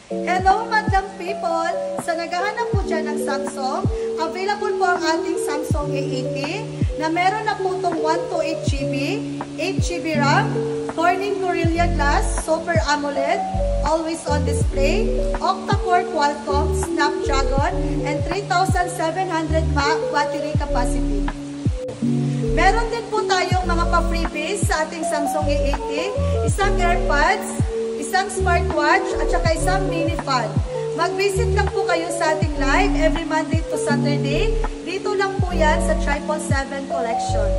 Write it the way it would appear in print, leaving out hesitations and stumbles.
Hello madlang people! Sa naghahanap po dyan ng Samsung, available po ang ating Samsung A80 na meron na po itong 128GB, 8GB RAM, Corning Gorilla Glass, Super AMOLED, always on display, octa-core Qualcomm, Snapdragon, and 3,700 mAh battery capacity. Meron din po tayong mga pa-freebies sa ating Samsung A80, isang AirPods, isang smartwatch, at saka isang mini fan. Mag-visit lang po kayo sa ating live every Monday to Saturday. Dito lang po yan sa 777 Collection.